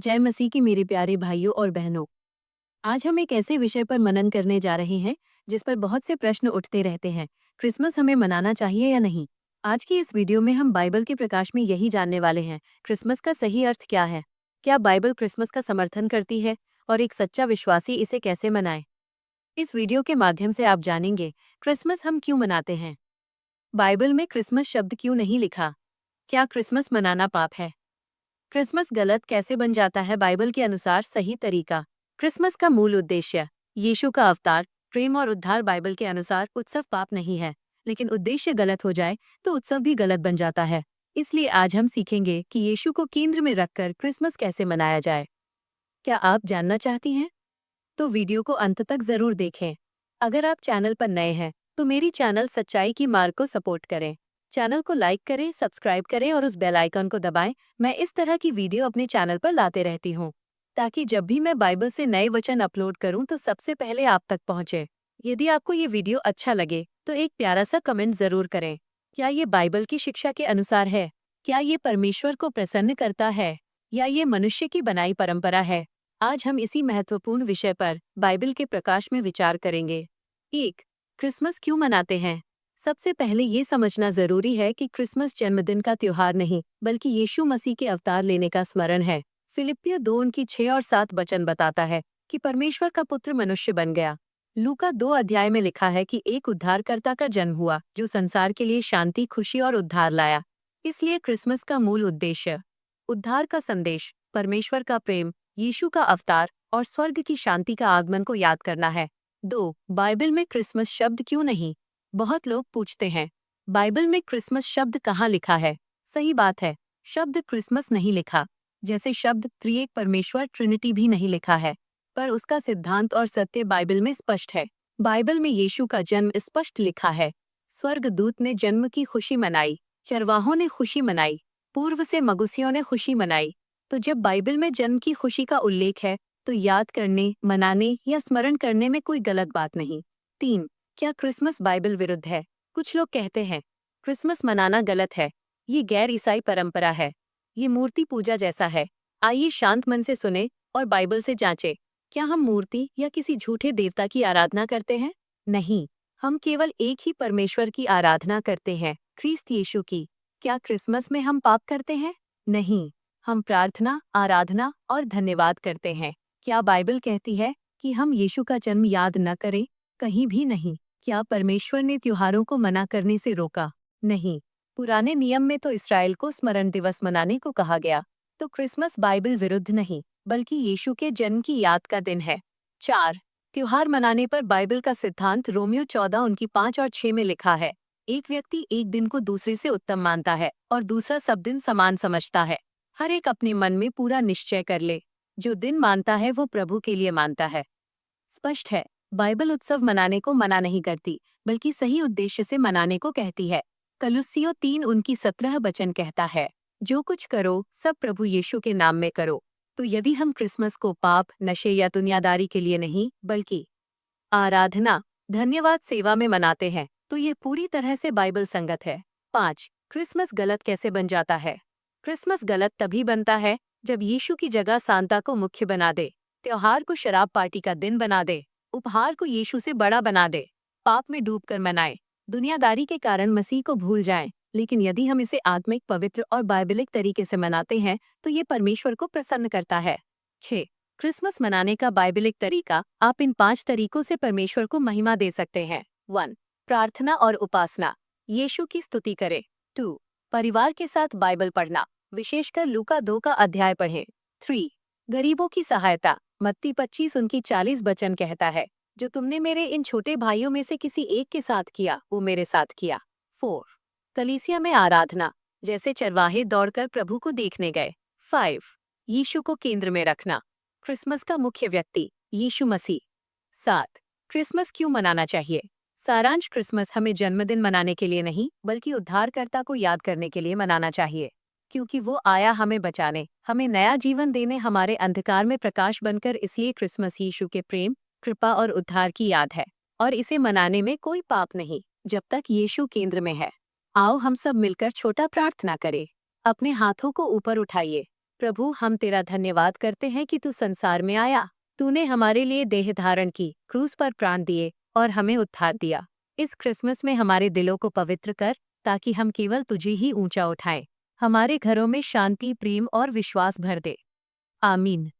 जय मसीह की मेरे प्यारे भाइयों और बहनों। आज हम एक ऐसे विषय पर मनन करने जा रहे हैं जिस पर बहुत से प्रश्न उठते रहते हैं। क्रिसमस हमें मनाना चाहिए या नहीं? आज की इस वीडियो में हम बाइबल के प्रकाश में यही जानने वाले हैं। क्रिसमस का सही अर्थ क्या है? क्या बाइबल क्रिसमस का समर्थन करती है? और एक सच्चा विश्वासी इसे कैसे मनाए? इस वीडियो के माध्यम से आप जानेंगे क्रिसमस हम क्यों मनाते हैं, बाइबल में क्रिसमस शब्द क्यों नहीं लिखा, क्या क्रिसमस मनाना पाप है, क्रिसमस गलत कैसे बन जाता है बाइबल के अनुसार सही तरीका, क्रिसमस का मूल उद्देश्य, यीशु का अवतार, प्रेम और उद्धार। बाइबल के अनुसार उत्सव पाप नहीं है, लेकिन उद्देश्य गलत हो जाए तो उत्सव भी गलत बन जाता है। इसलिए आज हम सीखेंगे कि यीशु को केंद्र में रखकर क्रिसमस कैसे मनाया जाए। क्या आप जानना चाहती हैं? तो वीडियो को अंत तक जरूर देखें। अगर आप चैनल पर नए हैं तो मेरी चैनल सच्चाई की मार्ग को सपोर्ट करें। चैनल को लाइक करें, सब्सक्राइब करें और उस बेल आइकन को दबाएं। मैं इस तरह की वीडियो अपने चैनल पर लाते रहती हूँ, ताकि जब भी मैं बाइबल से नए वचन अपलोड करूं तो सबसे पहले आप तक पहुंचे। यदि आपको ये वीडियो अच्छा लगे तो एक प्यारा सा कमेंट जरूर करें। क्या ये बाइबल की शिक्षा के अनुसार है? क्या ये परमेश्वर को प्रसन्न करता है, या ये मनुष्य की बनाई परंपरा है? आज हम इसी महत्वपूर्ण विषय पर बाइबल के प्रकाश में विचार करेंगे। 1. क्रिसमस क्यों मनाते हैं? सबसे पहले ये समझना जरूरी है कि क्रिसमस जन्मदिन का त्योहार नहीं, बल्कि यीशु मसीह के अवतार लेने का स्मरण है। फिलिपियो 2 उनकी 6 और 7 वचन बताता है कि परमेश्वर का पुत्र मनुष्य बन गया। लूका 2 अध्याय में लिखा है कि एक उद्धारकर्ता का जन्म हुआ जो संसार के लिए शांति, खुशी और उद्धार लाया। इसलिए क्रिसमस का मूल उद्देश्य उद्धार का संदेश, परमेश्वर का प्रेम, यीशु का अवतार और स्वर्ग की शांति का आगमन को याद करना है। 2. बाइबल में क्रिसमस शब्द क्यों नहीं? बहुत लोग पूछते हैं, बाइबल में क्रिसमस शब्द कहाँ लिखा है? सही बात है, शब्द क्रिसमस नहीं लिखा, जैसे शब्द त्रिएक परमेश्वर ट्रिनिटी भी नहीं लिखा है, पर उसका सिद्धांत और सत्य बाइबल में स्पष्ट है। बाइबल में यीशु का जन्म स्पष्ट लिखा है। स्वर्गदूत ने जन्म की खुशी मनाई, चरवाहों ने खुशी मनाई, पूर्व से मगुसियों ने खुशी मनाई। तो जब बाइबल में जन्म की खुशी का उल्लेख है तो याद करने, मनाने या स्मरण करने में कोई गलत बात नहीं। 3. क्या क्रिसमस बाइबल विरुद्ध है? कुछ लोग कहते हैं क्रिसमस मनाना गलत है, ये गैर ईसाई परंपरा है, ये मूर्ति पूजा जैसा है। आइए शांत मन से सुने और बाइबल से जांचें। क्या हम मूर्ति या किसी झूठे देवता की आराधना करते हैं? नहीं, हम केवल एक ही परमेश्वर की आराधना करते हैं, ख्रीस्त यीशु की। क्या क्रिसमस में हम पाप करते हैं? नहीं, हम प्रार्थना, आराधना और धन्यवाद करते हैं। क्या बाइबल कहती है कि हम यीशु का जन्म याद न करें? कहीं भी नहीं। क्या परमेश्वर ने त्योहारों को मना करने से रोका? नहीं। पुराने नियम में तो इसराइल को स्मरण दिवस मनाने को कहा गया। तो क्रिसमस बाइबल विरुद्ध नहीं, बल्कि यीशु के जन्म की याद का दिन है। 4. त्योहार मनाने पर बाइबल का सिद्धांत रोमियो 14 उनकी 5 और 6 में लिखा है, एक व्यक्ति एक दिन को दूसरे से उत्तम मानता है और दूसरा सब दिन समान समझता है। हर एक अपने मन में पूरा निश्चय कर ले, जो दिन मानता है वो प्रभु के लिए मानता है। स्पष्ट है, बाइबल उत्सव मनाने को मना नहीं करती, बल्कि सही उद्देश्य से मनाने को कहती है। कलुस्सियों 3 उनकी 17 वचन कहता है, जो कुछ करो सब प्रभु यीशु के नाम में करो। तो यदि हम क्रिसमस को पाप, नशे या दुनियादारी के लिए नहीं, बल्कि आराधना, धन्यवाद, सेवा में मनाते हैं, तो ये पूरी तरह से बाइबल संगत है। 5. क्रिसमस गलत कैसे बन जाता है? क्रिसमस गलत तभी बनता है जब यीशु की जगह सांता को मुख्य बना दे, त्योहार को शराब पार्टी का दिन बना दे, उपहार को यीशु से बड़ा बना दे, पाप में डूबकर मनाए, दुनियादारी के कारण मसीह को भूल जाएं। लेकिन यदि हम इसे आत्मिक, पवित्र और बाइबलिक तरीके से मनाते हैं तो ये परमेश्वर को प्रसन्न करता है। 6. क्रिसमस मनाने का बाइबलिक तरीका। आप इन 5 तरीकों से परमेश्वर को महिमा दे सकते हैं। 1. प्रार्थना और उपासना, यीशु की स्तुति करें। 2. परिवार के साथ बाइबल पढ़ना, विशेषकर लूका 2 का अध्याय पढ़ें। 3. गरीबों की सहायता, मत्ती 25 उनकी 40 वचन कहता है, जो तुमने मेरे इन छोटे भाइयों में से किसी एक के साथ किया वो मेरे साथ किया। 4. कलीसिया में आराधना, जैसे चरवाहे दौड़कर प्रभु को देखने गए। 5. यीशु को केंद्र में रखना, क्रिसमस का मुख्य व्यक्ति यीशु मसीह। 7. क्रिसमस क्यों मनाना चाहिए? सारांश, क्रिसमस हमें जन्मदिन मनाने के लिए नहीं, बल्कि उद्धारकर्ता को याद करने के लिए मनाना चाहिए, क्योंकि वो आया हमें बचाने, हमें नया जीवन देने, हमारे अंधकार में प्रकाश बनकर। इसलिए क्रिसमस यीशु के प्रेम, कृपा और उद्धार की याद है, और इसे मनाने में कोई पाप नहीं, जब तक यीशु केंद्र में है। आओ हम सब मिलकर छोटा प्रार्थना करें। अपने हाथों को ऊपर उठाइए। प्रभु, हम तेरा धन्यवाद करते हैं कि तू संसार में आया। तूने हमारे लिए देह धारण की, क्रूस पर प्राण दिए और हमें उद्धार दिया। इस क्रिसमस में हमारे दिलों को पवित्र कर, ताकि हम केवल तुझे ही ऊंचा उठाएं। हमारे घरों में शांति, प्रेम और विश्वास भर दे। आमीन।